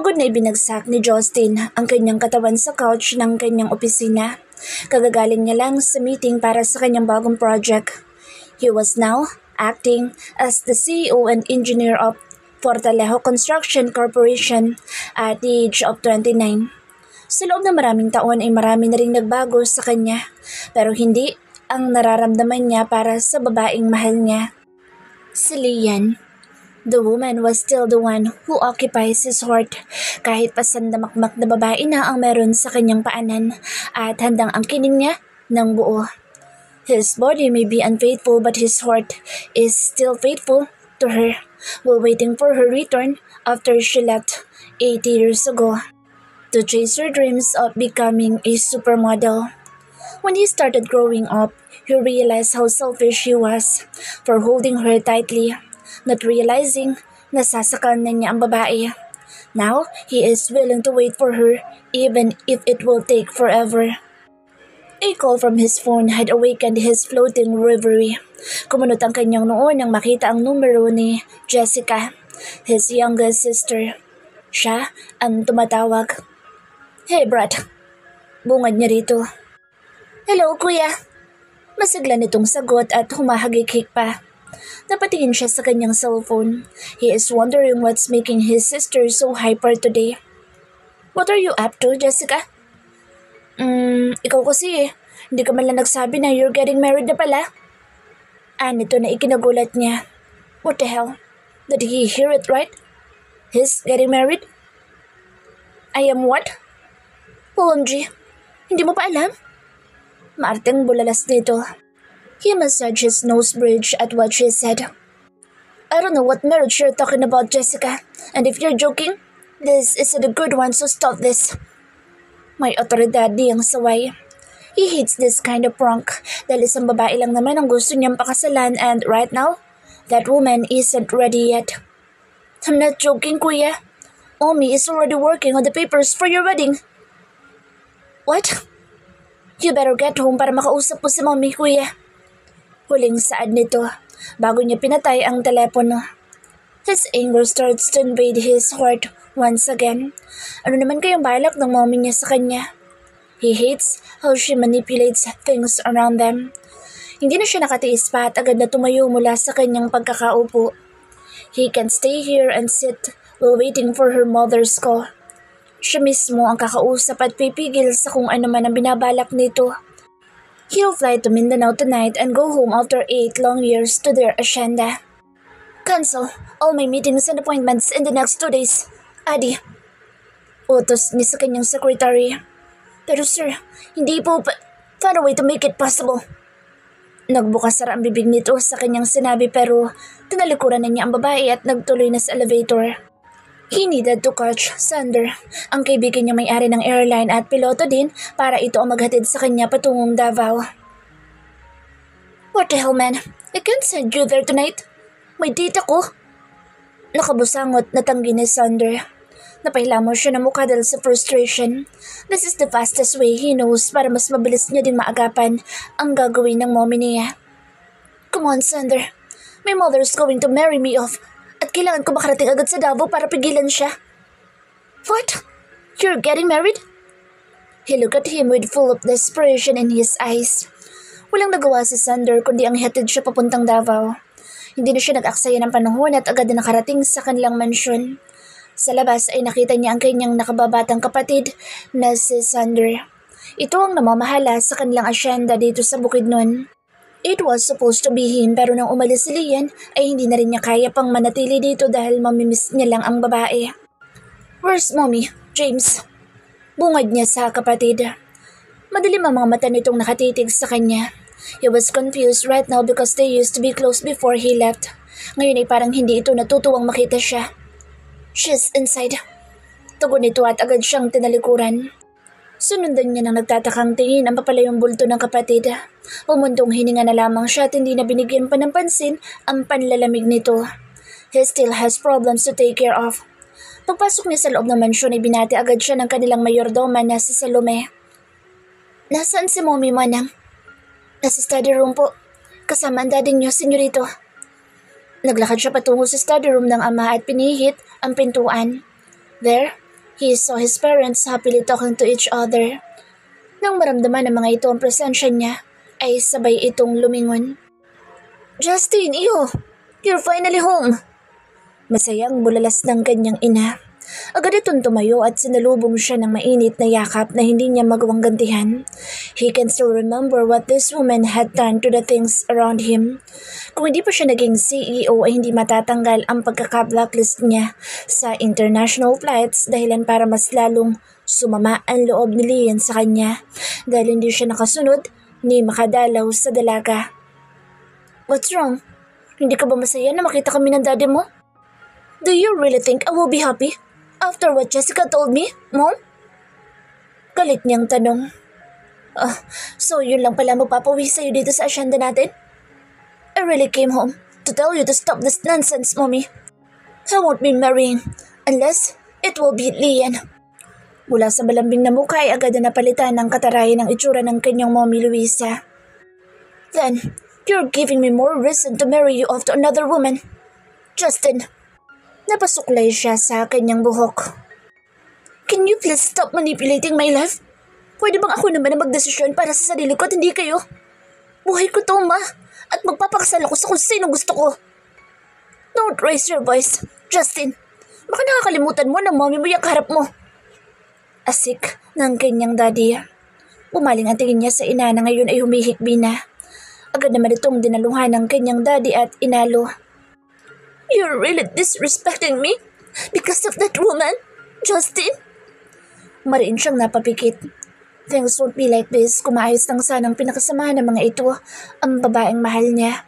Pagod na ibinagsak ni Justin ang kanyang katawan sa couch ng kanyang opisina. Kagagaling niya lang sa meeting para sa kanyang bagong project. He was now acting as the CEO and engineer of Fortalejo Construction Corporation at the age of 29. Sa loob ng maraming taon ay marami na ring nagbago sa kanya, pero hindi ang nararamdaman niya para sa babaeng mahal niya. Si Lian. The woman was still the one who occupies his heart, kahit pasandamakmak na babae na ang meron sa kanyang paanan at handang angkinin niya ng buo. His body may be unfaithful but his heart is still faithful to her while waiting for her return after she left 80 years ago to chase her dreams of becoming a supermodel. When he started growing up, he realized how selfish he was for holding her tightly, not realizing nasasakal na niya ang babae. Now, he is willing to wait for her even if it will take forever. A call from his phone had awakened his floating reverie. Kumunot ang kanyang noo nang makita ang numero ni Jessica, his youngest sister. Siya ang tumatawag. "Hey, Brad." Bungad niya rito. "Hello, kuya." Masigla nitong sagot at humahagik-hik pa. Napatingin siya sa kanyang cellphone. He is wondering what's making his sister so hyper today. "What are you up to, Jessica?" Ikaw kasi hindi ka man lang nagsabi na you're getting married na pala." Nito na ikinagulat niya. What the hell? Did he hear it right? He's getting married? I am what? OMG, hindi mo pa alam? Maarteng bulalas nito. He massaged his nose bridge at what she said. "I don't know what marriage you're talking about, Jessica. And if you're joking, this isn't a good one, so stop this." May otoridad diyang saway. He hates this kind of prank dahil isang babae lang naman ang gusto niyang pakasalan and right now, that woman isn't ready yet. "I'm not joking, kuya. Omi is already working on the papers for your wedding." "What?" "You better get home para makausap mo si mommy, kuya." Huling saad nito bago niya pinatay ang telepono. His anger starts to invade his heart once again. Ano naman kayang balak ng mommy niya sa kanya? He hates how she manipulates things around them. Hindi na siya nakatiis pa at agad na tumayo mula sa kanyang pagkakaupo. He can stay here and sit while waiting for her mother's call. Siya mismo ang kakausap at pipigil sa kung ano man ang binabalak nito. He'll fly to Mindanao tonight and go home after 8 long years to their hacienda. "Cancel all my meetings and appointments in the next 2 days. Adi." Utos niya sa kanyang secretary. "Pero sir, hindi po find a way to make it possible." Nagbukas sara ang bibig nito sa kanyang sinabi pero tinalikuran na niya ang babae at nagtuloy na sa elevator. He needed to catch Sander, ang kaibigan niya may-ari ng airline at piloto din para ito ang maghatid sa kanya patungong Davao. "What the hell, man? I can't send you there tonight. May date ako." Nakabusangot na tanggi ni Sander. Napahilamo siya ng mukha dahil sa frustration. This is the fastest way he knows para mas mabilis niya din maagapan ang gagawin ng mommy niya. "Come on, Sander. My mother's going to marry me off. At kailangan ko makarating agad sa Davao para pigilan siya." "What? You're getting married?" He looked at him with full of desperation in his eyes. Walang nagawa si Sander kundi ang ihatid siya papuntang Davao. Hindi na siya nag-aksaya ng panahon at agad na nakarating sa kanilang mansyon. Sa labas ay nakita niya ang kanyang nakababatang kapatid na si Sander. Ito ang namamahala sa kanilang asyenda dito sa Bukidnon. It was supposed to be him pero nang umalis si Lian ay hindi na rin niya kaya pang manatili dito dahil mamimiss niya lang ang babae. "Where's mommy, James?" Bungad niya sa kapatid. Madilim ang mga mata nitong nakatitig sa kanya. He was confused right now because they used to be close before he left. Ngayon ay parang hindi ito natutuwang makita siya. "She's inside." Tugon nito at agad siyang tinalikuran. Sunundan niya ng nagtatakang tingin ang papalayong bulto ng kapatid. Pumundong hininga na lamang siya at hindi na binigyan pa ng pansin ang panlalamig nito. He still has problems to take care of. Pagpasok niya sa loob ng mansyon ay binati agad siya ng kanilang mayordoma na si Salome. "Nasaan si mommy, manang?" "Nasa study room po. Kasama ang daddy niyo, senyorito." Naglakad siya patungo sa study room ng ama at pinihit ang pintuan. There, He saw his parents happily talking to each other. Nang maramdaman ng mga ito ang presensya niya, ay sabay itong lumingon. Justin, iyo! You're finally home! Masayang bulalas ng kanyang ina. Agad itong tumayo at sinalubong siya ng mainit na yakap na hindi niya magawang gantihan. He can still remember what this woman had done to the things around him. Kung hindi pa siya naging CEO ay hindi matatanggal ang pagkaka-blacklist niya sa international flights dahilan para mas lalong sumama ang loob ni Lian sa kanya dahil hindi siya nakasunod ni makadalaw sa dalaga. What's wrong? Hindi ka ba masaya na makita kami ng daddy mo? Do you really think I will be happy? After what Jessica told me, Mom? Galit niyang tanong. So yun lang pala mapapawi sa'yo dito sa asyenda natin? I really came home to tell you to stop this nonsense, Mommy. I won't be marrying unless it will be Lian. Mula sa malambing na mukha ay agad na napalitan ng katarayan ng itsura ng kanyang Mommy Luisa. Then, you're giving me more reason to marry you off to another woman. Justin. Napasuklay siya sa kanyang buhok. Can you please stop manipulating my life? Pwede bang ako naman ang magdesisyon para sa sarili ko at hindi kayo? Buhay ko to, Ma, at magpapakasal ako sa kung sino gusto ko. Don't raise your voice, Justin. Baka nakakalimutan mo na mommy mo yung kaharap mo. Asik ng kanyang daddy. Umaling ang tingin niya sa ina na ngayon ay humihikbi na. Agad naman itong dinaluhan ng kanyang daddy at inalo. You're really disrespecting me because of that woman, Justin? Mariin siyang napapikit. Things won't be like this kung maayos lang sanang pinakasamahan ng mga ito ang babaeng mahal niya.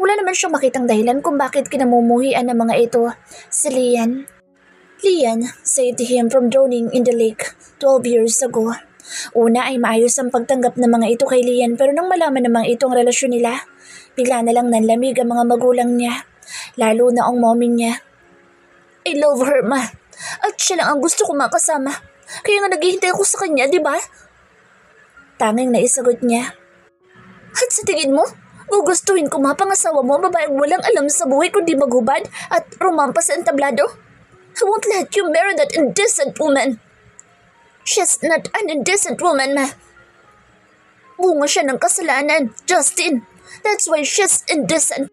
Wala naman siyang makitang dahilan kung bakit kinamumuhian ng mga ito si Lian. Lian saved him from drowning in the lake 12 years ago. Una ay maayos ang pagtanggap ng mga ito kay Lian pero nang malaman ng mga ito ang relasyon nila, bigla na lang nanlamig ang mga magulang niya. Lalo na ang mommy niya. I love her, Ma. At siya lang ang gusto ko makasama. Kaya nga naghihintay ako sa kanya, di ba? Tanging naisagot niya. At sa tingin mo, gugustuhin ko mapangasawa mo ang babaeng walang alam sa buhay kundi maghubad at rumampas sa entablado? I won't let you marry that indecent woman. She's not an indecent woman, Ma. Bunga siya ng kasalanan, Justin. That's why she's indecent.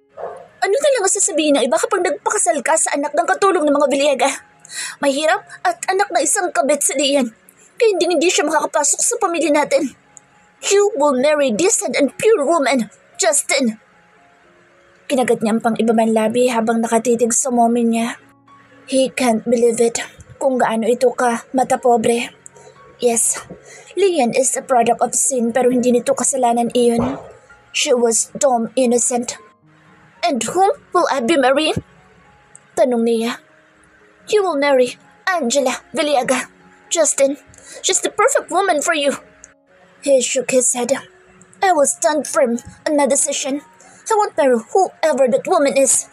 Ano na lang ang sasabihin ng iba kapag nagpakasal ka sa anak ng katulong ng mga Villegas? Mahirap at anak na isang kabit si Lian. Kaya hindi siya makakapasok sa pamilya natin. You will marry decent and pure woman, Justin. Kinagat niya ang pang-ibaman labi habang nakatitig sa mommy niya. He can't believe it kung gaano ito ka mata pobre. Yes, Lian is a product of sin pero hindi nito kasalanan iyon. She was dumb innocent. And whom will I be marrying? Tanong niya. You will marry Angela Villegas. Justin, she's the perfect woman for you. He shook his head. I will stand firm on my decision. I won't marry whoever that woman is.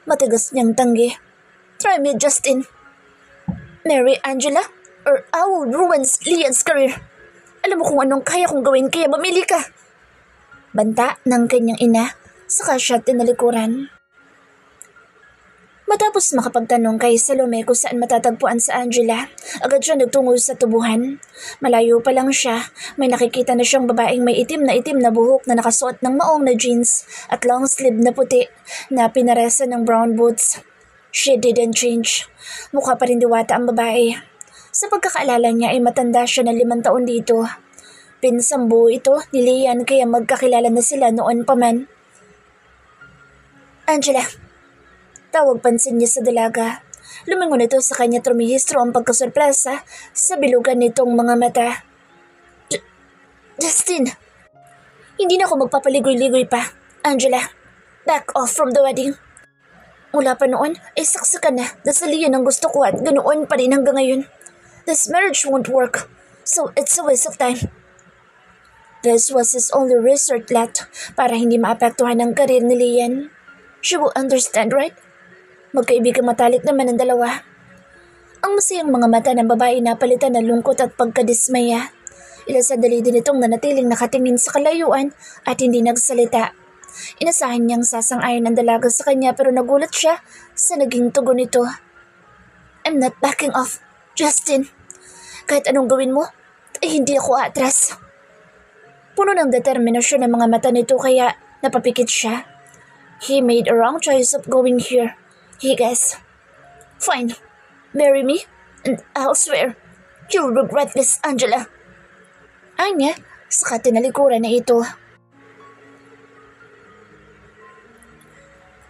Matigas niyang tanggi. Try me, Justin. Marry Angela or I will ruin Lian's career. Alam mo kung anong kaya kong gawin kaya mamili ka. Banta ng kanyang ina. Saka siya tinalikuran. Matapos makapagtanong kay Salome kung saan matatagpuan sa Angela, agad siya nagtungo sa tubuhan. Malayo pa lang siya, may nakikita na siyang babaeng may itim na buhok na nakasuot ng maong na jeans at long sleeve na puti na pinaresa ng brown boots. She didn't change. Mukha pa rin diwata ang babae. Sa pagkakaalala niya ay matanda siya ng 5 taon dito. Pinsambu ito ni Lian kaya magkakilala na sila noon pa man. Angela. Tawag pansin niya sa dalaga. Lumingon ito sa kanya trumihistro ang pagkasurpresa sa bilugan nitong mga mata. Justin. Hindi na ako magpapaligoy-ligoy pa. Angela, back off from the wedding. Mula pa noon, ay saksakan na dasaliyan ang gusto ko at ganoon pa rin hanggang ngayon. This marriage won't work, so it's a waste of time. This was his only resort left para hindi maapektuhan ang karir ni Lian. She will understand, right? Magkaibigang matalik naman ang dalawa. Ang masayang mga mata ng babae napalitan ng lungkot at pagkadismaya. Ilang sandali din itong nanatiling nakatingin sa kalayuan at hindi nagsalita. Inasahan niyang sasang-ayon ng dalaga sa kanya pero nagulat siya sa naging tugon nito. I'm not backing off. Justin, kahit anong gawin mo, ay hindi ako atras. Puno ng determinasyon ang mga mata nito kaya napapikit siya. He made a wrong choice of going here. He guessed. Fine, marry me, and I'll swear, you'll regret this, Angela. Anya, saka tinalikuran na ito.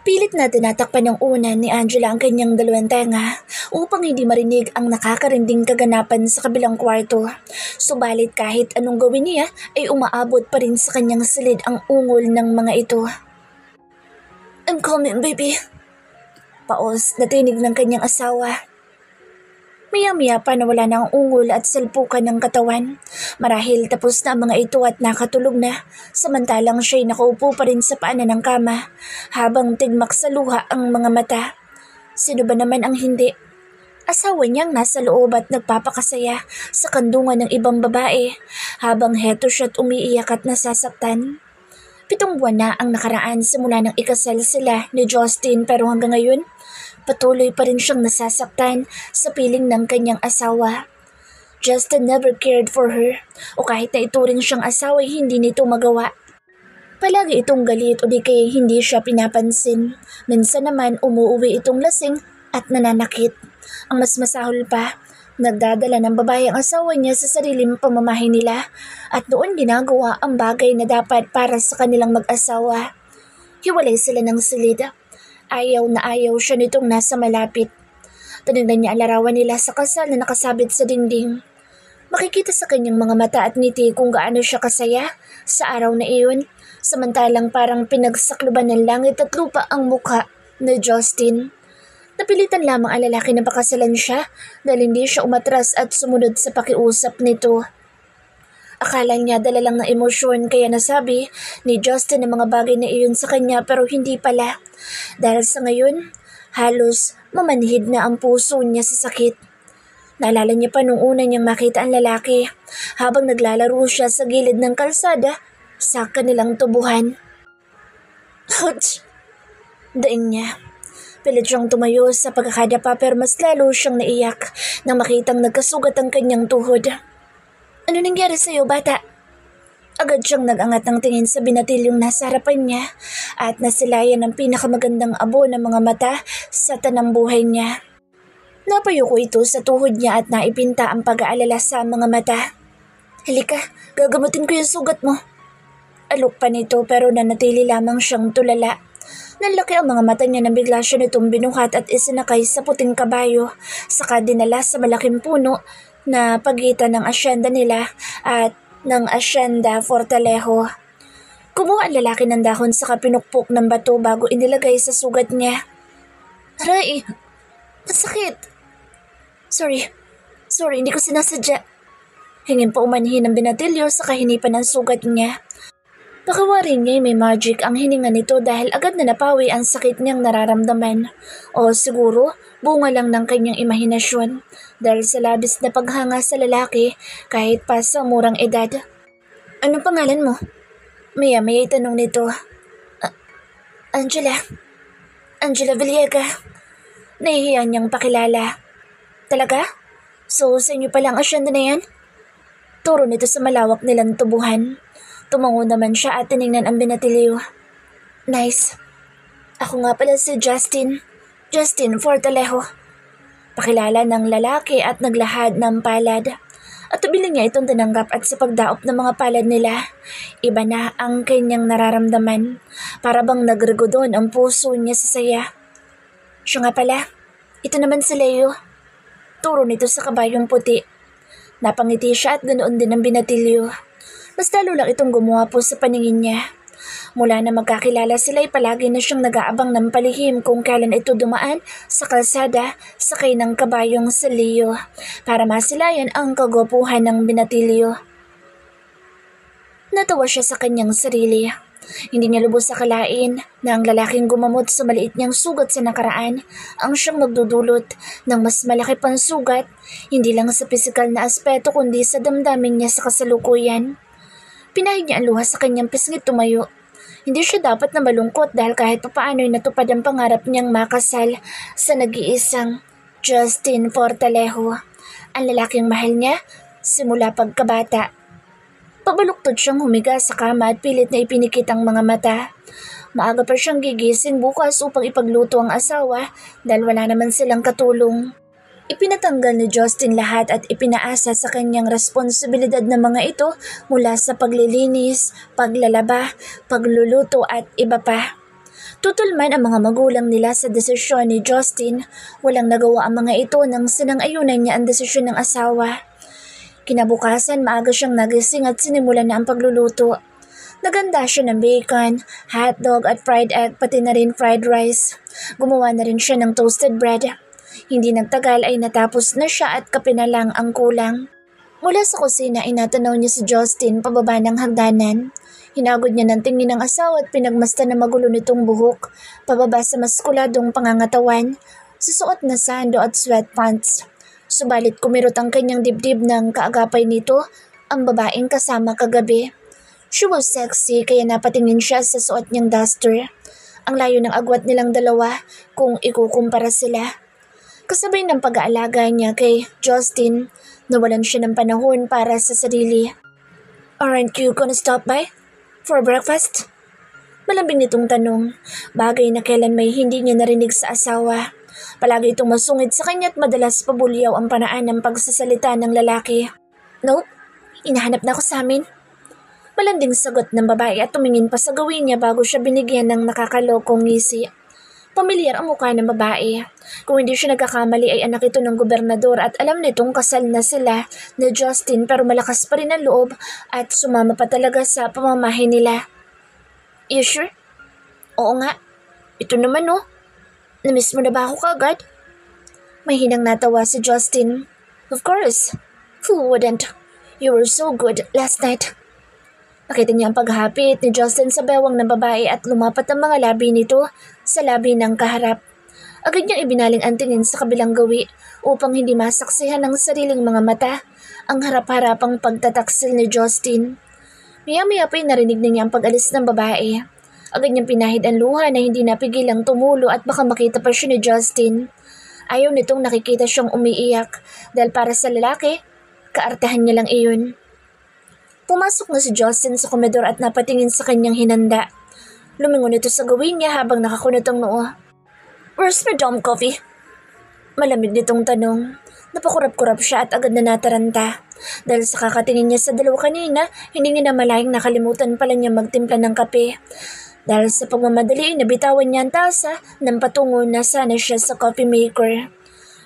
Pilit na tinatakpan ng unan ni Angela ang kanyang dalawang tenga upang hindi marinig ang nakakarinding kaganapan sa kabilang kwarto. Subalit kahit anong gawin niya ay umaabot pa rin sa kanyang silid ang ungol ng mga ito. I'm coming, baby. Paos na tinig ng kanyang asawa. Maya-maya pa nawala na ang ungol at salpukan ng katawan. Marahil tapos na ang mga ito at nakatulog na, samantalang siya'y nakaupo pa rin sa paanan ng kama, habang tigmak sa luha ang mga mata. Sino ba naman ang hindi? Asawa niyang nasa loob at nagpapakasaya sa kandungan ng ibang babae, habang heto siya't umiiyak at nasasaktan. 7 buwan na ang nakaraan simula ng ikasal sila ni Justin pero hanggang ngayon, patuloy pa rin siyang nasasaktan sa piling ng kanyang asawa. Justin never cared for her, o kahit na ituring siyang asawa ay hindi nito magawa. Palagi itong galit o di kaya hindi siya pinapansin. Minsan naman umuuwi itong lasing at nananakit. Ang mas masahol pa, nagdadala ng babae ang asawa niya sa sariling pamamahay nila at noon ginagawa ang bagay na dapat para sa kanilang mag-asawa. Hiwalay sila ng silid. Ayaw na ayaw siya nitong nasa malapit. Tinignan niya ang larawan nila sa kasal na nakasabit sa dingding. Makikita sa kanyang mga mata at ngiti kung gaano siya kasaya sa araw na iyon, samantalang parang pinagsakluban ng langit at lupa ang mukha ni Justin. Napilitan lamang ang lalaki na pakasalan siya dahil hindi siya umatras at sumunod sa pakiusap nito. Akala niya dala lang ng emosyon kaya nasabi ni Justin ang mga bagay na iyon sa kanya pero hindi pala. Dahil sa ngayon, halos mamanhid na ang puso niya sa sakit. Naalala niya pa nung una niyang makita ang lalaki habang naglalaro siya sa gilid ng kalsada sa kanilang tubuhan. Ouch! Daing niya. Pilit siyang tumayo sa pagkakadapa pero mas lalo siyang naiyak nang makitang nagkasugat ang kanyang tuhod. Ano nangyari sa'yo, bata? Agad siyang nag-angat ng tingin sa binatilyong nasa harapan niya at nasilayan ng pinakamagandang abo ng mga mata sa tanambuhay niya. Napayuko ito sa tuhod niya at naipinta ang pag-aalala sa mga mata. Halika, gagamutin ko yung sugat mo. Alok pa nito pero nanatili lamang siyang tulala. Nanlaki ang mga mata niya nang bigla siya nitong binuhat at isinakay sa puting kabayo, saka dinala sa malaking puno na pagitan ng asyenda nila at ng Hacienda Fortalejo. Kumuha ang lalaki ng dahon sa pinukpok ng bato bago inilagay sa sugat niya. Aray! Masakit! Sorry, hindi ko sinasadya. Hingin pa umanhin ng binatilyo sa kahinipan ng sugat niya. Pakawarin niya may magic ang hininga nito dahil agad na napawi ang sakit niyang nararamdaman. O siguro, bunga lang ng kanyang imahinasyon dahil sa labis na paghanga sa lalaki kahit pa sa murang edad. Anong pangalan mo? Maya-maya itanong nito. Angela. Angela Villegas. Nahihiya niyang pakilala. Talaga? So sa inyo palang asyenda na yan? Turo nito sa malawak nilang tubuhan. Tumango naman siya at tinignan ang binatilyo. Nice. Ako nga pala si Justin Fortalejo. Pakilala ng lalaki at naglahad ng palad. At tubiling niya itong tinanggap at sa pagdaop ng mga palad nila, iba na ang kanyang nararamdaman. Para bang nagregodon ang puso niya sa saya. Siya nga pala, ito naman si Leo. Turo nito sa kabayong puti. Napangiti siya at ganoon din ang binatilyo. Mas lalo lang itong gumuwapo sa paningin niya. Mula na magkakilala sila ay palagi na siyang nag-aabang ng palihim kung kailan ito dumaan sa kalsada sakay ng kabayong si Leo para masilayan ang kagwapuhan ng binatilyo. Natawa siya sa kanyang sarili. Hindi niya lubos akalain na ang lalaking gumamot sa maliit niyang sugat sa nakaraan ang siyang magdudulot ng mas malaki pang sugat, hindi lang sa pisikal na aspeto kundi sa damdamin niya sa kasalukuyan. Pinahid niya ang luha sa kanyang pisngit tumayo. Hindi siya dapat na malungkot dahil kahit papaano'y natupad ang pangarap niyang makasal sa nag-iisang Justin Fortalejo. ang lalaking mahal niya simula pagkabata. Pabaluktod siyang humiga sa kama at pilit na ipinikit ang mga mata. Maaga pa siyang gigising bukas upang ipagluto ang asawa dahil wala naman silang katulong. Ipinatanggal ni Justin lahat at ipinaasa sa kanyang responsibilidad na mga ito mula sa paglilinis, paglalaba, pagluluto at iba pa. Tutulman ang mga magulang nila sa desisyon ni Justin, walang nagawa ang mga ito nang sinang-ayunan niya ang desisyon ng asawa. Kinabukasan maaga siyang nagising at sinimulan na ang pagluluto. Naganda siya ng bacon, hotdog at fried egg pati na rin fried rice. Gumawa na rin siya ng toasted bread. Hindi nagtagal ay natapos na siya at kape na lang ang kulang. Mula sa kusina ay natanaw niya si Justin pababa ng hagdanan. Hinagod niya ng tingin ng asawa at pinagmasdan na magulo nitong buhok, pababa sa maskuladong pangangatawan, susuot na sando at sweatpants. Subalit kumirot ang kanyang dibdib ng kaagapay nito, ang babaeng kasama kagabi. She was sexy kaya napatingin siya sa suot niyang duster. Ang layo ng agwat nilang dalawa kung ikukumpara sila. Kasabay ng pag-aalaga niya kay Justin, nawalan siya ng panahon para sa sarili. "Aren't you gonna stop by? For breakfast?" Malambing nitong tanong, bagay na kailan may hindi niya narinig sa asawa. Palagi itong masungit sa kanya at madalas pabulyaw ang panaan ng pagsasalita ng lalaki. "Nope, inahanap na ako sa amin." Malanding sagot ng babae at tumingin pa sa gawin niya bago siya binigyan ng nakakalokong ngisi. Pamilyar ang mukha ng babae. Kung hindi siya nagkakamali ay anak ito ng gobernador at alam nitong kasal na sila ni Justin pero malakas pa rin ang loob at sumama pa talaga sa pamamahay nila. "You sure?" "Oo nga. Ito naman oh. Namiss mo na ba ako kaagad?" May hinang natawa si Justin. "Of course. Who wouldn't? You were so good last night." Nakita niya ang paghapit ni Justin sa bewang ng babae at lumapat ang mga labi nito sa labi ng kaharap. Agad niyang ibinaling ang tingin sa kabilang gawi upang hindi masaksihan ng sariling mga mata ang harap-harapang pagtataksil ni Justin. Maya-maya pa narinig na niya ang pag-alis ng babae. Agad niyang pinahid ang luha na hindi napigilang tumulo at baka makita pa siya ni Justin. Ayaw nitong nakikita siyang umiiyak dahil para sa lalaki, kaartehan niya lang iyon. Pumasok na si Justin sa komedor at napatingin sa kanyang hinanda. Lumingon ito sa gawin niya habang nakakunot ang noo. "Where's my dumb coffee?" Malamig nitong tanong. Napakurap-kurap siya at agad na nataranta. Dahil sa kakatingin niya sa dalawa kanina, hindi niya namalayang nakalimutan pala niya magtimpla ng kape. Dahil sa pagmamadali, nabitawan niya ang tasa nang patungo na sana siya sa coffee maker.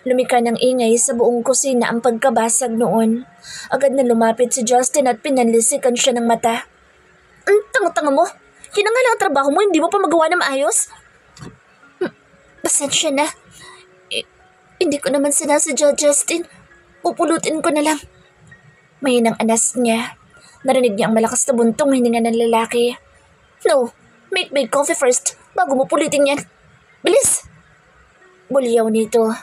Lumika ng ingay sa buong kusina ang pagkabasag noon. Agad na lumapit si Justin at pinanlisikan siya ng mata. "Ang tanga-tanga mo! Yun ang nga lang ang trabaho mo, hindi mo pa magawa na maayos?" "Pasensya na. Hindi ko naman sinasadya, Justin. Pupulutin ko na lang." Mahinang anas niya. Narinig niya ang malakas na buntong hininga ng lalaki. "No, make my coffee first bago mo pulitin yan. Bilis!" Bulyaw nito.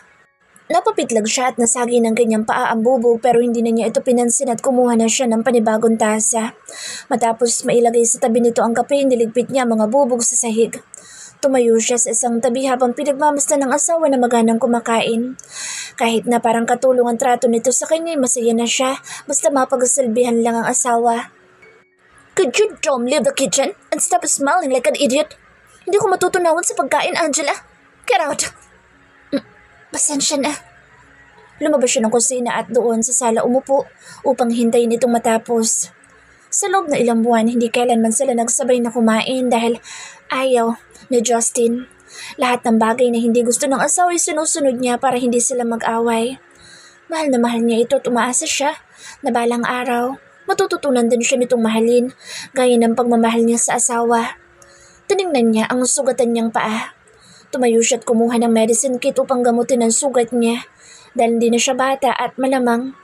Napapitlag siya at nasagi ng kanyang paa ang bubog pero hindi na niya ito pinansin at kumuha na siya ng panibagong tasa. Matapos mailagay sa tabi nito ang kape, niligpit niya ang mga bubog sa sahig. Tumayo siya sa isang tabi habang pinagmamasdan ng asawa na maganang kumakain. Kahit na parang katulong ang trato nito sa kanya, masaya na siya basta mapagsalbihan lang ang asawa. "Could you leave the kitchen and stop smiling like an idiot? Hindi ko matutunawan sa pagkain, Angela. Get out!" "Pasensya na." Lumabas siya ng kusina at doon sa sala umupo upang hintayin itong matapos. Sa loob na ilang buwan, hindi kailanman sila nagsabay na kumain dahil ayaw ni Justin. Lahat ng bagay na hindi gusto ng asawa ay sinusunod niya para hindi sila mag-away. Mahal na mahal niya ito at umaasa siya na balang araw, matututunan din siya nitong mahalin gaya ng pagmamahal niya sa asawa. Tinignan niya ang sugatan niyang paa. Tumayo siya at kumuha ng medicine kit upang gamutin ang sugat niya dahil hindi na siya bata at malamang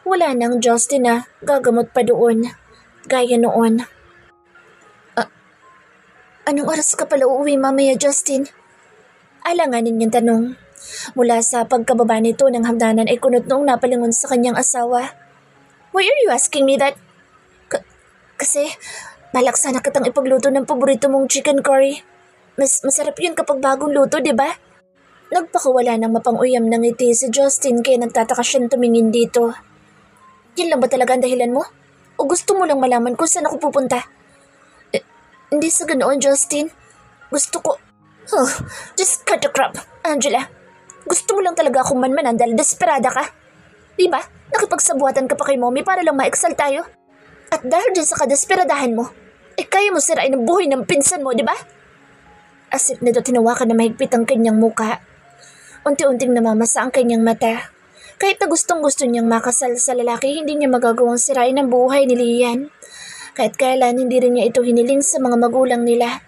wala nang Justin na gagamot pa doon gaya noon. Anong oras ka pala uuwi mamaya, Justin?" Alanganin niyang tanong. Mula sa pagkababa nito ng hagdanan ay kunot noong napalingon sa kanyang asawa. "Why are you asking me that?" Kasi balak sana kitang ipagluto ng paborito mong chicken curry. Masarap yun kapag bagong luto, di ba?" Nagpakawala ng mapang-uyam ng ngiti si Justin kaya nagtataka siyang tumingin dito. Yan lang ba talaga ang dahilan mo? O gusto mo lang malaman kung saan ako pupunta? Hindi sa ganoon, Justin. Gusto ko... Oh, just cut the crap, Angela. Gusto mo lang talaga akong manmanan dahil desperada ka. Diba? Nakipagsabuatan ka pa kay mommy para lang ma-excel tayo. At dahil dyan sa kadesperadahan mo, kaya mo sirain ang buhay ng pinsan mo, diba? Asip nito tinawakan na mahigpit ang kanyang muka. Unti-unting namamasa ang kanyang mata. Kahit na gustong-gusto niyang makasal sa lalaki, hindi niya magagawang sirain ang buhay ni Lian. Kahit kailan hindi rin niya ito hiniling sa mga magulang nila.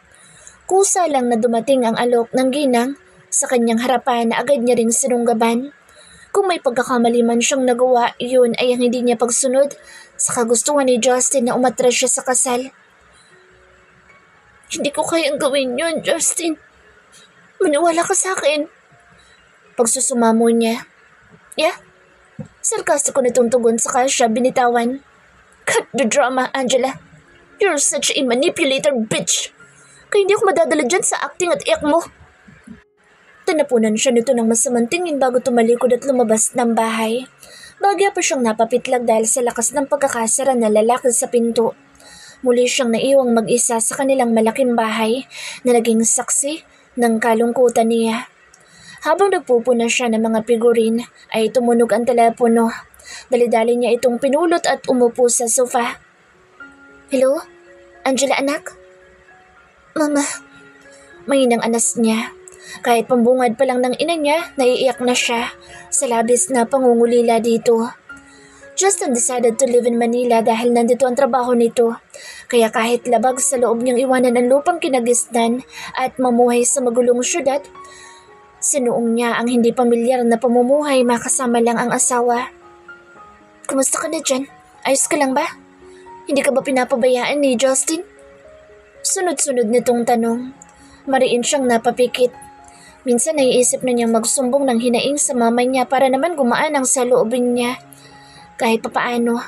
Kusa lang na dumating ang alok ng ginang sa kanyang harapan na agad niya ring sinunggaban. Kung may pagkakamali man siyang nagawa, yun ay ang hindi niya pagsunod sa kagustuhan ni Justin na umatras siya sa kasal. Hindi ko kayang gawin yun, Justin. Maniwala ka sa akin. Pagsusumamo niya. Yeah? Sarkastiko nitong tugon saka siya binitawan. Cut the drama, Angela. You're such a manipulator bitch. Kaya hindi ako madadala dyan sa acting at iyak mo. Tanapunan siya nito ng masamang tingin bago tumalikod at lumabas ng bahay. Bagya pa siyang napapitlag dahil sa lakas ng pagkakasara ng lalaki sa pinto. Muli siyang naiwang mag-isa sa kanilang malaking bahay na naging saksi ng kalungkutan niya. Habang nagpupuna siya ng mga figurin, ay tumunog ang telepono. Dali-dali niya itong pinulot at umupo sa sofa. Hello? Angela, anak? Mama. Mahinang anas niya. Kahit pambungad pa lang ng ina niya, naiiyak na siya sa labis na pangungulila dito. Justin decided to live in Manila dahil nandito ang trabaho nito. Kaya kahit labag sa loob niyang iwanan ang lupang kinagisnan at mamuhay sa magulong syudad, sinuong niya ang hindi pamilyar na pamumuhay makasama lang ang asawa. Kumusta ka na dyan? Ayos ka lang ba? Hindi ka ba pinapabayaan ni Justin? Sunod-sunod nitong tanong. Mariin siyang napapikit. Minsan naiisip na niyang magsumbong ng hinaing sa mama niya para naman gumaan ang saloobin niya. Kahit papaano.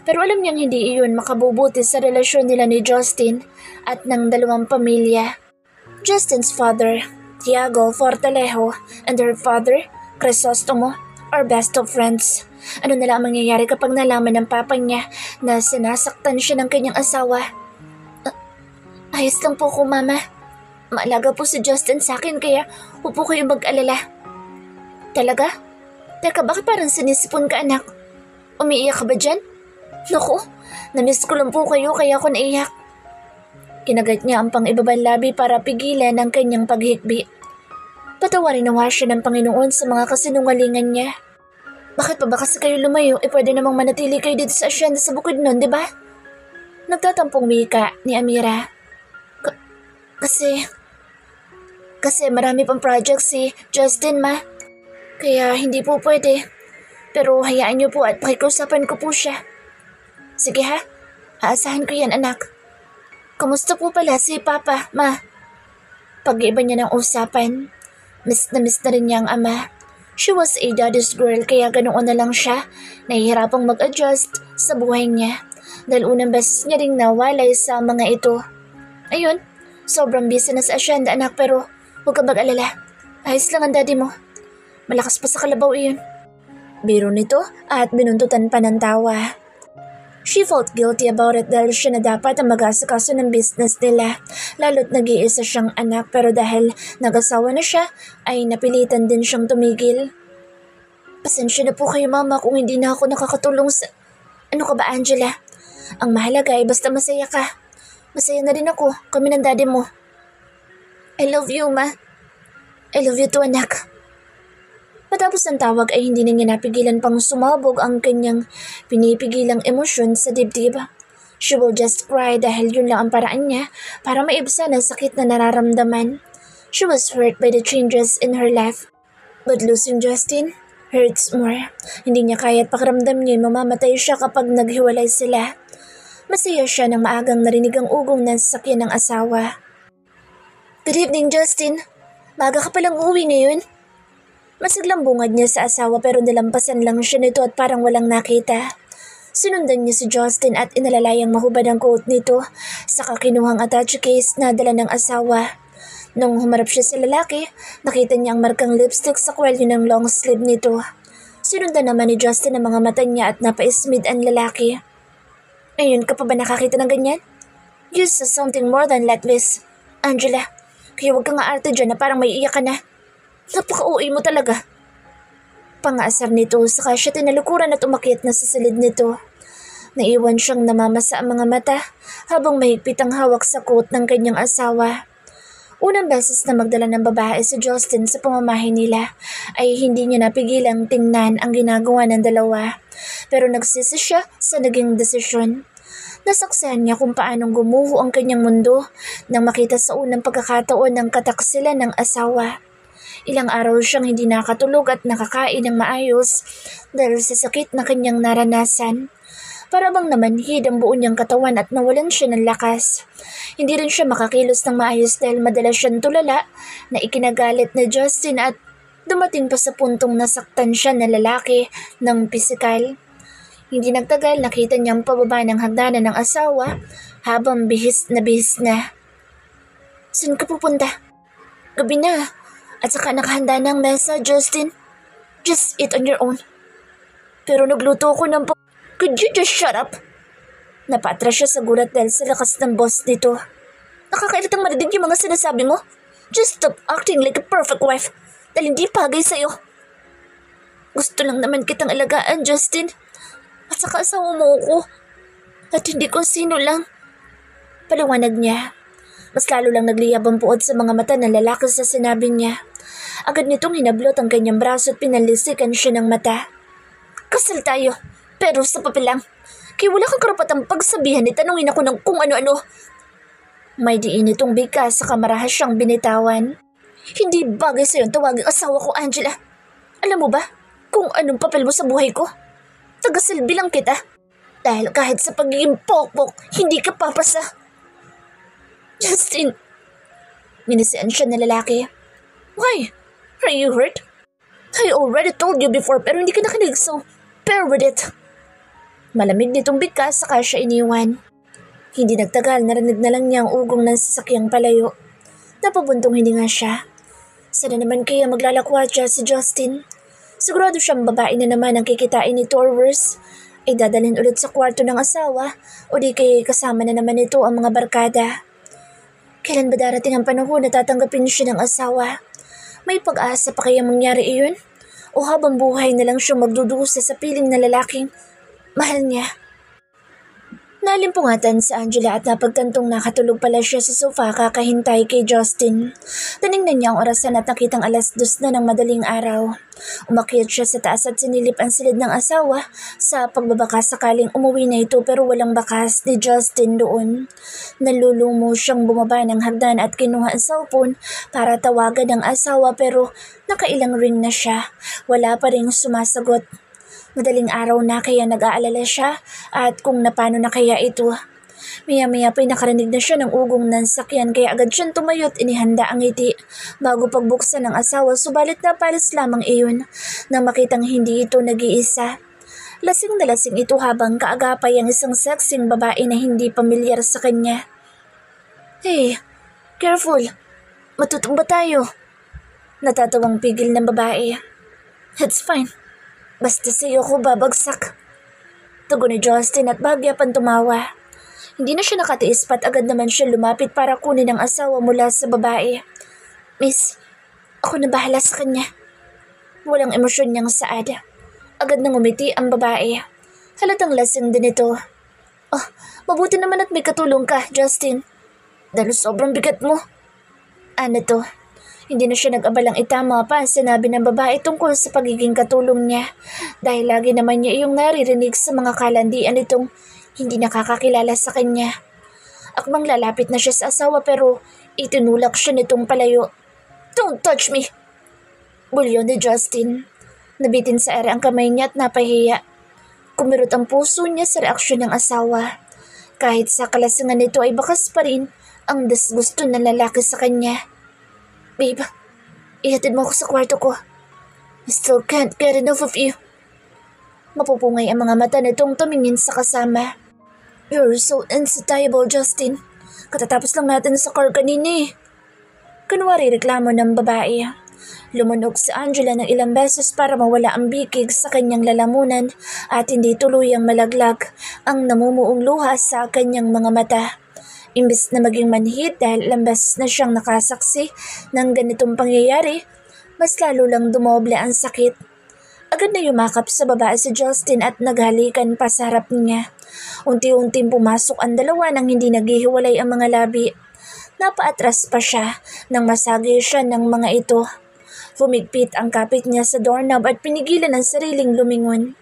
Pero alam niyang hindi iyon makabubuti sa relasyon nila ni Justin at ng dalawang pamilya. Justin's father, Tiago Fortalejo, and her father, Crisostomo, are best of friends. Ano na lang mangyayari kapag nalaman ng papa niya na sinasaktan siya ng kanyang asawa? Ayos lang po ko, Mama. Maalaga po si Justin sa akin kaya huwag po kayo mag-alala. Talaga? Teka, bakit parang sinisipon ka, anak? Umiiyak ka ba dyan? Naku, namiss ko lang po kayo kaya ako naiyak. Kinagat niya ang pang-ibabang labi para pigilan ang kanyang paghikbi. Patawarin nawa siya ng Panginoon sa mga kasinungalingan niya. Bakit pa ba kasi kayo lumayo? Pwede namang manatili kayo dito sa asyenda sa bukid nun, di ba? Nagtatampong wika ni Amira. Kasi marami pang project si Justin, ma. Kaya hindi po pwede. Pero hayaan niyo po at pakikiusapan ko po siya. Sige ha, aasahan ko yan, anak. Kamusta po pala si Papa, ma? Pag-iba niya ng usapan, miss na rin niya ang ama. She was a daddy's girl kaya ganoon na lang siya, nahihirapang mag-adjust sa buhay niya. Dahil unang beses niya ring nawalay sa mga ito. Ayun, sobrang busy na sa asyenda, anak, pero huwag ka mag-alala. Ayos lang ang daddy mo. Malakas pa sa kalabaw iyon. Biro nito at binuntutan pa ng tawa. She felt guilty about it dahil siya na dapat ang mag-asikaso ng business nila. Lalo't nag-iisa siyang anak pero dahil nag-asawa na siya ay napilitan din siyang tumigil. Pasensya na po kayo, Mama, kung hindi na ako nakakatulong sa... Ano ka ba, Angela? Ang mahalaga ay basta masaya ka. Masaya na rin ako, kami ng daddy mo. I love you, Ma. I love you too, anak. Matapos ng tawag ay hindi na niya napigilan pang sumabog ang kanyang pinipigilang emosyon sa dibdib. She will just cry dahil yun lang ang paraan niya para maibsan ang sakit na nararamdaman. She was hurt by the changes in her life. But losing Justin hurts more. Hindi niya kaya't pakiramdam niya mamamatay siya kapag naghiwalay sila. Masaya siya nang maagang narinig ang ugong ng sasakyan ng asawa. Good evening, Justin. Maaga ka palang uwi ngayon. Masiglang bungad niya sa asawa pero nilampasan lang siya nito at parang walang nakita. Sinundan niya si Justin at inalalayang mahubad ang coat nito, saka kinuhang attach case na dala ng asawa. Nung humarap siya sa lalaki, nakita niya ang markang lipstick sa kwelyo ng long sleeve nito. Sinundan naman ni Justin ang mga mata niya at napaismid ang lalaki. Ngayon ka pa ba nakakita ng ganyan? You saw something more than like this. Angela, kaya huwag kang aarte dyan na parang may iyak ka na. Napaka-uwi mo talaga. Pangaasar nito, saka siya tinalukuran at umakyat na sa silid nito. Naiwan siyang namamasa ang mga mata habang mahigpit ang hawak sa coat ng kanyang asawa. Unang beses na magdala ng babae si Justin sa pamamahay nila ay hindi niya napigilang tingnan ang ginagawa ng dalawa. Pero nagsisi siya sa naging desisyon. Nasaksihan niya kung paanong gumuho ang kanyang mundo nang makita sa unang pagkakataon ng kataksilan ng asawa. Ilang araw siyang hindi nakatulog at nakakain ng maayos dahil sa sakit na kanyang naranasan. Para bang namanhid ang buo niyang katawan at nawalan siya ng lakas. Hindi rin siya makakilos ng maayos dahil madalas siyang tulala na ikinagalit na Justin at dumating pa sa puntong nasaktan siya na lalaki ng pisikal. Hindi nagtagal nakita niyang pababa ng hagdanan ng asawa habang bihis na. Saan ka pupunta? Gabi na. At saka nakahanda ng mesa, Justin. Just eat on your own. Pero nagluto ko ng Could you just shut up? Napatras siya sa gulat dahil sa lakas ng boss nito. Nakakailitang marinig yung mga sinasabi mo. Just stop acting like a perfect wife dahil hindi bagay sa'yo. Gusto lang naman kitang alagaan, Justin. At saka asawa mo ko. At hindi ko sino lang. Paliwanag niya. Mas lalo lang nagliyab ang puot sa mga mata ng lalaki sa sinabi niya. Agad nitong hinablot ang kanyang braso at pinalisikan siya ng mata. Kasal tayo, pero sa papel lang. Kaya wala kang karapatang pagsabihan ni tanungin ako ng kung ano-ano. May diin itong bigkas sa kamarahas siyang binitawan. Hindi bagay sa'yo ang tawaging asawa ko, Angela. Alam mo ba kung anong papel mo sa buhay ko? Tagasilbi lang kita. Dahil kahit sa pagiging pokpok, hindi ka papasa. Justin, ninisian siya na lalaki. Why? Are you hurt? I already told you before pero hindi ka nakinig so bear with it. Malamig nitong bigkas saka siya iniwan. Hindi nagtagal narinig na lang niya ang ugong ng sasakyang palayo. Napabuntong hininga siya. Sana naman kaya maglalakwatsa si Justin. Sigurado siyang babae na naman ang kikitain ni Torvers. Ay dadalhin ulit sa kwarto ng asawa o di kaya kasama na naman ito ang mga barkada. Kailan ba darating ang panahon na tatanggapin siya ng asawa? May pag-asa pa kaya mangyari iyon? O habang buhay na lang siyang magdudusa sa piling na lalaking mahal niya? Nalimpungatan si Angela at napagtantong nakatulog pala siya sa sofa kakahintay kay Justin. Tinignan niya ang orasan at nakitang 2:00 na ng madaling araw. Umakyat siya sa taas at sinilip ang silid ng asawa sa pagbabaka sakaling umuwi na ito pero walang bakas ni Justin doon. Nalulumo siyang bumaba ng hagdan at kinuha ang cellphone para tawagan ang asawa pero nakailang ring na siya. Wala pa ring sumasagot. Madaling araw na kaya nag-aalala siya at kung napano na kaya ito. Maya-maya pa'y nakarinig na siya ng ugong ng sakyan kaya agad siyang tumayo at inihanda ang ngiti bago pagbuksan ng asawa subalit napalis lamang iyon nang makitang hindi ito nag-iisa. Lasing na lasing ito habang kaagapay ang isang sexing babae na hindi pamilyar sa kanya. Hey, careful. Matutumba tayo. Natatawang pigil ng babae. It's fine. Basta sa'yo ko babagsak. Tugon ni Justin at bagya pang tumawa. Hindi na siya nakatiis pat agad naman siya lumapit para kunin ang asawa mula sa babae. Miss, ako na bahala sa kanya. Walang emosyon niyang saad. Agad nang umiti ang babae. Halatang lasing din ito. Oh, mabuti naman at may katulong ka, Justin. Dahil sobrang bigat mo. Ano to? Hindi na siya nag-abalang itama pa ang sinabi ng babae tungkol sa pagiging katulong niya dahil lagi naman niya iyong naririnig sa mga kalandian nitong hindi nakakakilala sa kanya. Akmang lalapit na siya sa asawa pero itinulak siya nitong palayo. Don't touch me! Bulyo ni Justin. Nabitin sa ere ang kamay niya at napahiya. Kumirot ang puso niya sa reaksyon ng asawa. Kahit sa kalasingan nito ay bakas pa rin ang disgusto ng lalaki sa kanya. Babe, ihatid mo ako sa kwarto ko. I still can't get enough of you. Mapupungay ang mga mata nitong tumingin sa kasama. You're so insatiable, Justin. Katatapos lang natin sa car kanina eh. Kunwari reklamo ng babae. Lumunog si Angela ng ilang beses para mawala ang bikig sa kanyang lalamunan at hindi tuluyang malaglag ang namumuong luha sa kanyang mga mata. Imbes na maging manhid dahil ilang beses na siyang nakasaksi ng ganitong pangyayari, mas lalo lang dumoble ang sakit. Agad na yumakap sa babae si Justin at naghalikan pa sa harap niya. Unti-unting pumasok ang dalawa nang hindi naghihiwalay ang mga labi. Napaatras pa siya nang masagi siya ng mga ito. Humigpit ang kapit niya sa doorknob at pinigilan ang sariling lumingon.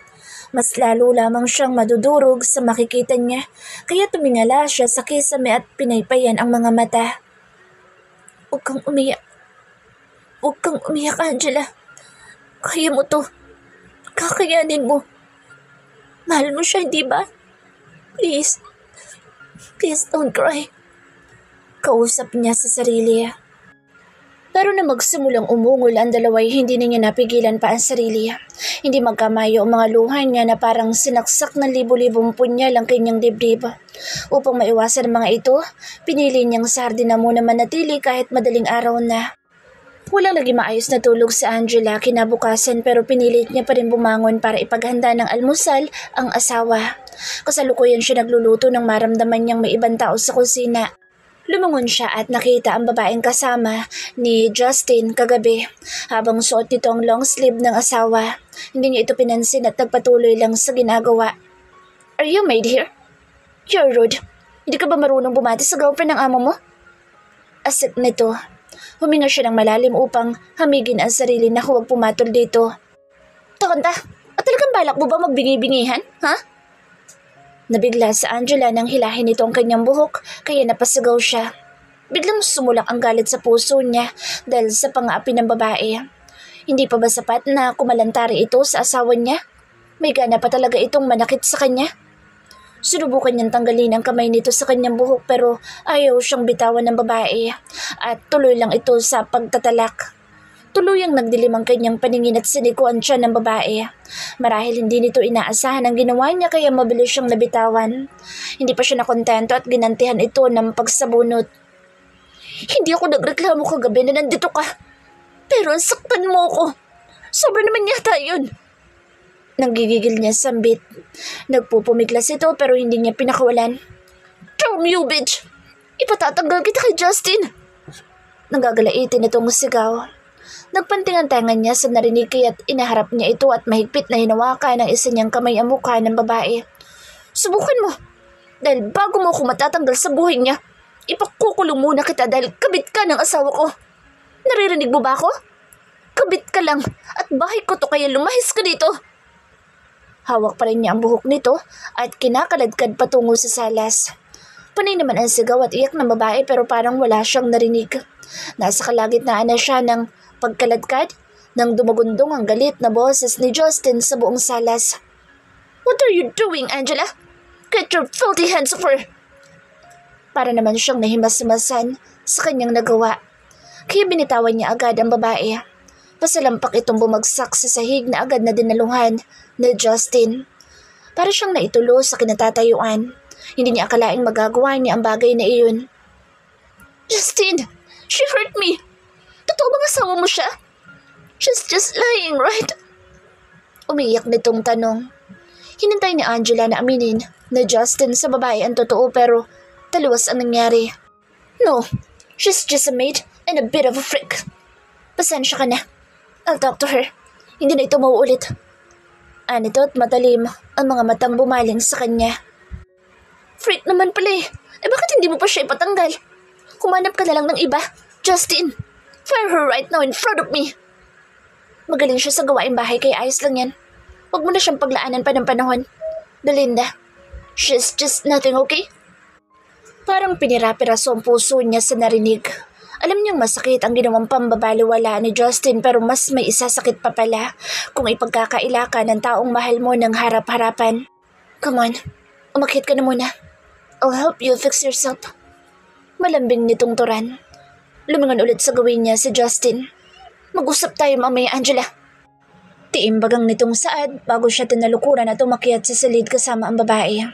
Mas lalo lamang siyang madudurog sa makikita niya, kaya tumingala siya sa kisame at pinaypayan ang mga mata. Huwag kang umiyak. Huwag kang umiyak, Angela. Kaya mo to. Kakayanin mo. Mahal mo siya, hindi ba? Please. Please don't cry. Kausap niya sa sarili. Pero na magsimulang umungol ang dalaway, hindi na niya napigilan pa ang sarili. Hindi magkamayo ang mga luha niya na parang sinaksak ng libo-libong punyal ang kanyang dibdib. Upang maiwasan ang mga ito, pinili niyang sardin na muna manatili kahit madaling araw na. Walang lagi maayos na tulog sa Angela kinabukasan pero pinilit niya pa rin bumangon para ipaghanda ng almusal ang asawa. Kasalukuyan siya nagluluto nang maramdaman niyang may ibang tao sa kusina. Lumangon siya at nakita ang babaeng kasama ni Justin kagabi habang suot nito ang long sleeve ng asawa. Hindi niya ito pinansin at nagpatuloy lang sa ginagawa. Are you maid here? You're rude. Hindi ka ba marunong bumati sa girlfriend ng amo mo? Asik nito. Huminga siya ng malalim upang hamigin ang sarili na huwag pumatol dito. Tonta, at talagang balak mo ba magbingi-bingihan, ha? Nabigla sa Angela nang hilahin nito ang kanyang buhok kaya napasigaw siya. Biglang sumulak ang galit sa puso niya dahil sa pang-aapi ng babae. Hindi pa ba sapat na kumalantari ito sa asawa niya? May gana pa talaga itong manakit sa kanya. Sinubukan niyang tanggalin ang kamay nito sa kanyang buhok pero ayaw siyang bitawan ng babae at tuloy lang ito sa pagtatalak. Tuluyang nagdilim ang kanyang paningin at sinikuan siya ng babae. Marahil hindi nito inaasahan ang ginawa niya kaya mabilis siyang nabitawan. Hindi pa siya nakontento at ginantihan ito ng pagsabunot. Hindi ako nagreklamo kagabi na nandito ka. Pero ang saktan mo ko. Sobra naman yata yun. Nanggigigil niya sambit. Nagpupumiglas ito pero hindi niya pinakawalan. Damn you, bitch! Ipatatanggal kita kay Justin! Nagagalaitin itong sigaw. Nagpanting ang tenga niya sa narinig kaya't inaharap niya ito at mahigpit na hinawakan ng isa niyang kamay ang mukha ng babae. Subukan mo! Dahil bago mo ako matatanggal sa buhay niya, ipakukulong muna kita dahil kabit ka ng asawa ko. Naririnig mo ba ako? Kabit ka lang at bahay ko to kaya lumahis ka dito. Hawak pa rin niya ang buhok nito at kinakaladkad patungo sa salas. Panay naman ang sigaw at iyak ng babae pero parang wala siyang narinig. Nasa kalagitnaan na siya ng pagkaladkad nang dumagundong ang galit na boses ni Justin sa buong salas. What are you doing, Angela? Get your filthy hands off her! Para naman siyang nahimas-himasan sa kanyang nagawa. Kaya binitawan niya agad ang babae. Pasalampak itong bumagsak sa sahig na agad na dinaluhan ni Justin. Para siyang naitulo sa kinatatayuan. Hindi niya akalaing magagawa niya ang bagay na iyon. Justin! She hurt me! Totoo bang asawa mo siya? She's just lying, right? Umiyak nitong tanong. Hinintay ni Angela na aminin na Justin sa babae ang totoo pero taliwas ang nangyari. No, she's just a maid and a bit of a freak. Pasensya ka na. I'll talk to her. Hindi na ito mauulit. Anito at matalim ang mga matang bumaling sa kanya. Freak naman pala eh. Eh bakit hindi mo pa siya ipatanggal? Kumanap ka na lang ng iba. Justin, fire her right now in front of me. Magaling siya sa gawaing bahay kaya ayos lang yan. Huwag mo na siyang paglaanan pa ng panahon. Belinda, she's just nothing, okay? Parang pinira-piraso ang puso niya sa narinig. Alam niyang masakit ang ginawang pambabaliwala ni Justin pero mas may isasakit pa pala kung ipagkakaila ka ng taong mahal mo ng harap-harapan. Come on, umakyat ka na muna. I'll help you fix yourself. Malambing nitong turan. Lumingon ulit sa gawin niya si Justin. Mag-usap tayo mamaya, Angela. Tiimbagang nitong saad bago siya tinalukuran at umakyat sa silid kasama ang babae.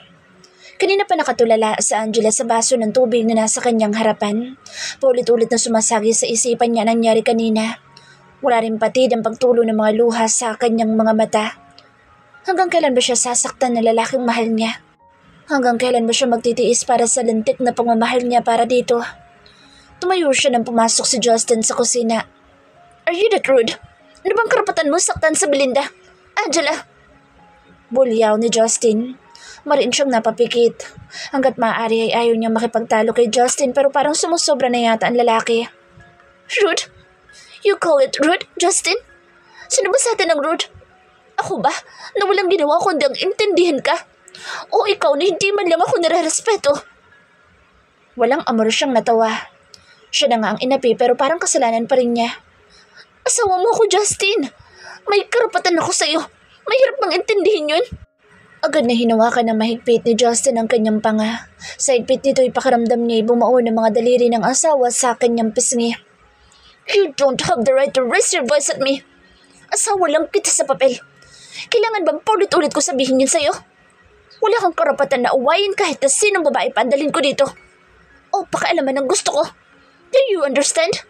Kanina pa nakatulala sa Angela sa baso ng tubig na nasa kanyang harapan. Paulit-ulit na sumasagi sa isipan niya ang nangyari kanina. Wala rin patid ang pagtulo ng mga luha sa kanyang mga mata. Hanggang kailan ba siya sasaktan ng lalaking mahal niya? Hanggang kailan ba siya magtitiis para sa lintik na pagmamahal niya para dito? Tumayo siya nang pumasok si Justin sa kusina. Are you that rude? Ano bang karapatan mo saktan sa Belinda? Angela! Bulyaw ni Justin. Marin siyang napapikit. Hanggat maaari ay ayaw niyang makipagtalo kay Justin pero parang sumusobra na yata ang lalaki. Rude? You call it rude, Justin? Sino ba sa atin ang rude? Ako ba? Na walang ginawa kundi ang intindihin ka? O ikaw na hindi man lang ako nire-respeto? Walang amor siyang natawa. Siya na nga ang inapi pero parang kasalanan pa rin niya. Asawa mo ako, Justin. May karapatan ako sa'yo. Mahirap bang intindihin yun? Agad na hinawakan ng mahigpit ni Justin ang kanyang panga. Sa higpit nito'y pakaramdam niya bumao ng mga daliri ng asawa sa kanyang pisngi. You don't have the right to raise your voice at me. Asawa lang kita sa papel. Kailangan bang paulit-ulit ko sabihin yun sa'yo? Wala kang karapatan na awayin kahit na sinong babae pandalhin ko dito. O pakialaman ang gusto ko. Do you understand?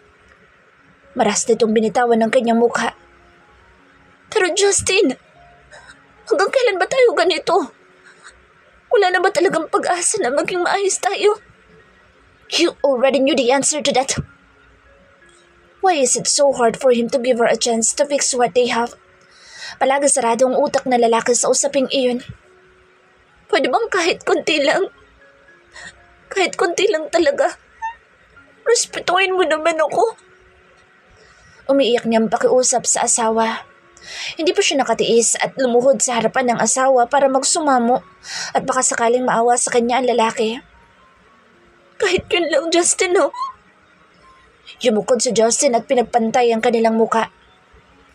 Maras nitong binitawan ng kanyang mukha. Pero Justin, hanggang kailan ba tayo ganito? Wala na ba talagang pag-asa na maging maayos tayo? You already knew the answer to that. Why is it so hard for him to give her a chance to fix what they have? Palagi sarado ang utak na lalaki sa usaping iyon. Pwede bang kahit konti lang? Kahit konti lang talaga. Respetuhin mo naman ako. Umiiyak niyang pakiusap sa asawa. Hindi pa siya nakatiis at lumuhod sa harapan ng asawa para magsumamo at baka sakaling maawa sa kanya ang lalaki. Kahit yun lang, Justin, oh. Yumukod si Justin at pinagpantay ang kanilang muka.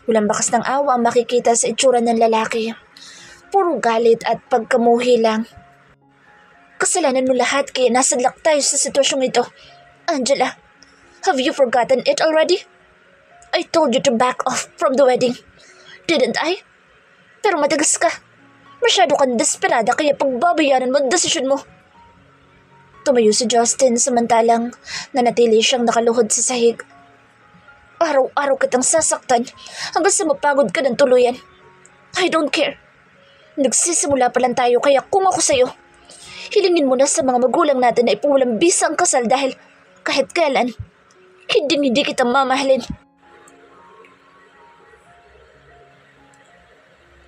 Walang bakas ng awa ang makikita sa itsura ng lalaki. Puro galit at pagkamuhi lang. Kasalanan mo lahat kaya nasadlak tayo sa sitwasyong ito. Angela, have you forgotten it already? I told you to back off from the wedding. Didn't I? Pero matigas ka. Masyado kang desperada kaya pagbabayaran mo ang desisyon mo. Tumayo si Justin samantalang nanatili siyang nakaluhod sa sahig. Araw-araw kitang sasaktan hanggang sa mapagod ka ng tuluyan. I don't care. Nagsisimula pa lang tayo kaya kung ako sa'yo, hilingin mo na sa mga magulang natin na ipawalang bisa ang kasal dahil kahit kailan, hindi kita mamahalin.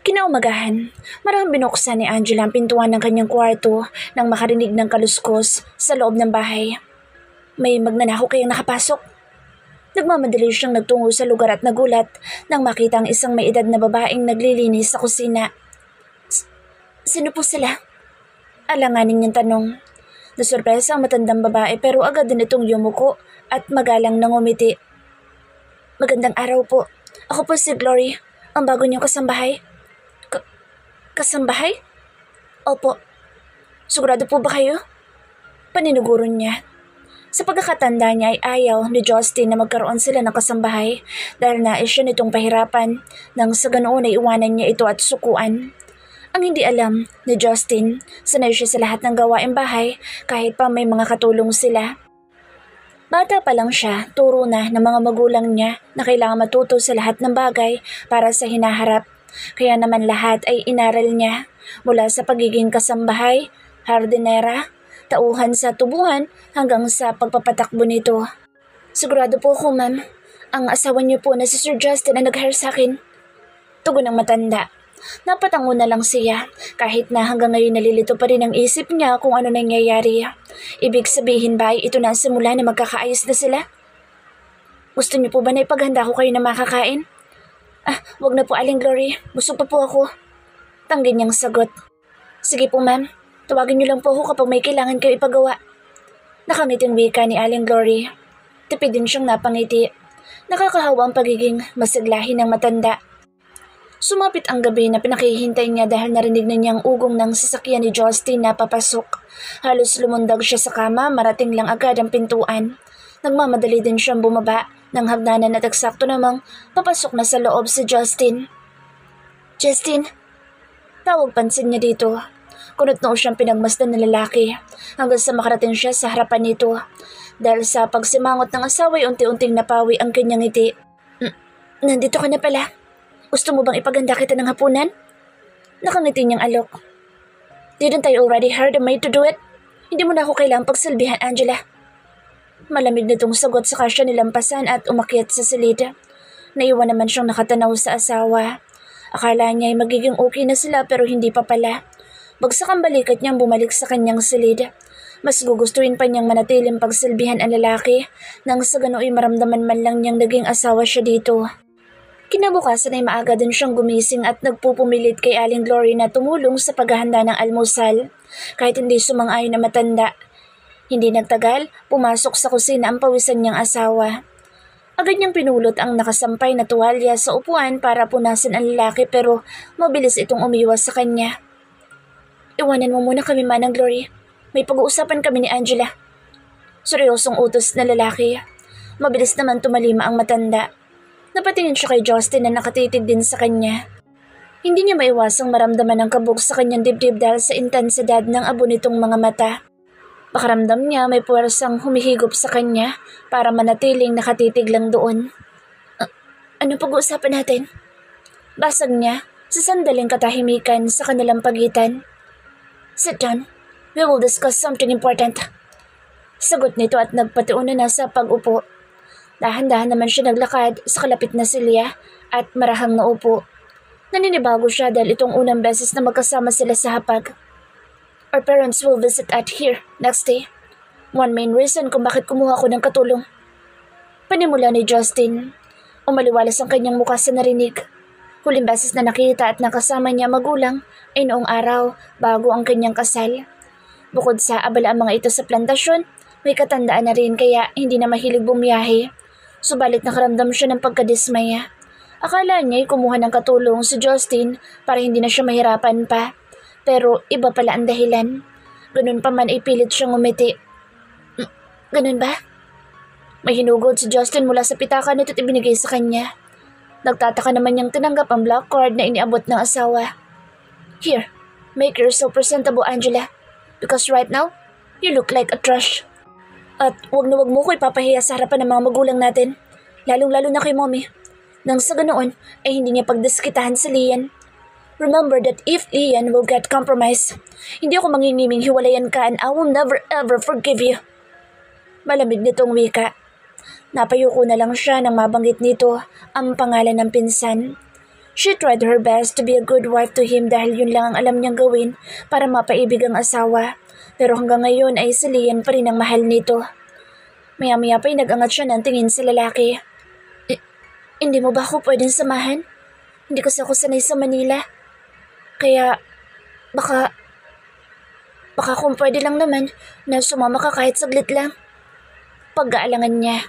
Kinaumagahan, marang binuksan ni Angela ang pintuan ng kanyang kwarto nang makarinig ng kaluskos sa loob ng bahay. May magnanakaw kayang nakapasok. Nagmamadali siyang nagtungo sa lugar at nagulat nang makita ang isang may edad na babaeng naglilinis sa kusina. Sino po sila? Alanganin niyang tanong. Nasurpresa ang matandang babae pero agad din itong yumuko at magalang nangumiti. Magandang araw po. Ako po si Glory, ang bago niyong kasambahay. Kasambahay? Opo. Sigurado po ba kayo? Paninuguro niya. Sa pagkakatanda niya ay ayaw ni Justin na magkaroon sila ng kasambahay dahil nais siya nitong pahirapan nang sa ganoon ay iwanan niya ito at sukuan. Ang hindi alam ni Justin, sanay siya sa lahat ng gawaing bahay kahit pa may mga katulong sila. Bata pa lang siya, turo na ng mga magulang niya na kailangan matuto sa lahat ng bagay para sa hinaharap. Kaya naman lahat ay inaral niya mula sa pagiging kasambahay, hardinera, tauhan sa tubuhan hanggang sa pagpapatakbo nito. Sigurado po ako, ma'am. Ang asawa niyo po na si Sir Justin ang nag-hire sa akin. Tugon ng matanda. Napatango na lang siya kahit na hanggang ngayon nalilito pa rin ang isip niya kung ano nangyayari. Ibig sabihin ba ay ito na simula na magkakaayos na sila? Gusto niyo po ba na ipaghanda ko kayo na makakain? Wag na po, Aling Glory. Busog pa po ako. Tanggi niyang sagot. Sige po, ma'am. Tawagin niyo lang po ako kapag may kailangan kayo ipagawa. Nakangiting wika ni Aling Glory. Tipid din siyang napangiti. Nakakahawa ang pagiging masiglahin ng matanda. Sumapit ang gabi na pinakihintay niya dahil narinig na niyang ugong ng sasakyan ni Justin na papasok. Halos lumundag siya sa kama, marating lang agad ang pintuan. Nagmamadali din siyang bumaba ng hagdanan at eksakto namang papasok na sa loob si Justin. Justin, tawag pansin niya dito. Kunot noo siyang pinagmasdan ng lalaki hanggang sa makarating siya sa harapan nito. Dahil sa pagsimangot ng asawa ay unti-unting napawi ang kanyang ngiti. Nandito ka na pala. Gusto mo bang ipaganda kita ng hapunan? Nakangiti niyang alok. Didn't I already hire the maid to do it? Hindi mo na ako kailangang pagsilbihan, Angela. Malamig nitong sagot sa siya nilampasan at umakyat sa silid. Naiwan naman siyang nakatanaw sa asawa. Akala niya ay magiging okay na sila pero hindi pa pala. Bagsak ang balikat niyang bumalik sa kanyang silid. Mas gugustuhin pa niyang manatiling pagsilbihan ang lalaki nang sa gano'y maramdaman man lang niyang naging asawa siya dito. Kinabukasan ay maaga din siyang gumising at nagpupumilit kay Aling Glory na tumulong sa paghahanda ng almusal. Kahit hindi sumang-ayon na matanda. Hindi nagtagal, pumasok sa kusina ang pawisan niyang asawa. Agad niyang pinulot ang nakasampay na tuwalya sa upuan para punasan ang lalaki pero mabilis itong umiwas sa kanya. Iwanan mo muna kami, Manang Glory. May pag-uusapan kami ni Angela. Seryosong utos na lalaki. Mabilis naman tumalima ang matanda. Napatingin siya kay Justin na nakatitig din sa kanya. Hindi niya maiwasang maramdaman ang kabog sa kanyang dibdib dahil sa intensidad ng abo nitong mga mata. Pakaramdam niya may puwersang humihigop sa kanya para manatiling nakatitig lang doon. Ano pag-uusapan natin? Basag niya sa sandaling katahimikan sa kanilang pagitan. Sit down. We will discuss something important. Sagot nito at nagpatiuna na sa pag-upo. Dahan-dahan naman siya naglakad sa kalapit na silya at marahang naupo. Naninibago siya dahil itong unang beses na magkasama sila sa hapag. Our parents will visit at here next day. One main reason kung bakit kumuha ko ng katulong. Panimula ni Justin. Umaliwalas ang kanyang mukha sa narinig. Huling beses na nakita at nakasama niya magulang ay noong araw bago ang kanyang kasal. Bukod sa abala ang mga ito sa plantasyon, may katandaan na rin kaya hindi na mahilig bumiyahe. Subalit nakaramdam siya ng pagkadismaya. Akala niya ay kumuha ng katulong si Justin para hindi na siya mahirapan pa. Pero iba pala ang dahilan. Ganun pa man ay pilit siyang umiti. Ganun ba? May hinugod si Justin mula sa pitakan at ibinigay sa kanya. Nagtataka naman niyang tinanggap ang black card na iniabot ng asawa. Here, make yourself presentable, Angela. Because right now, you look like a trash. At wag na wag mo ko ipapahiya sa harapan ng mga magulang natin. Lalong-lalo na kay Mommy. Nang sa ganoon ay hindi niya pagdiskitahan si Lian. Remember that if Lian will get compromised, hindi ako mangingiming hiwalayan ka and I will never ever forgive you. Malamig nitong wika. Napayuko na lang siya nang mabanggit nito ang pangalan ng pinsan. She tried her best to be a good wife to him dahil yun lang ang alam niyang gawin para mapaibig ang asawa. Pero hanggang ngayon ay si Lian pa rin ang mahal nito. Maya-maya pa'y nag-angat siya ng tingin sa lalaki. Hindi mo ba ako pwedeng samahan? Hindi kasi ako sanay sa Manila. Kaya baka kung pwede lang naman na sumama ka kahit saglit lang. Pag-aalangan niya.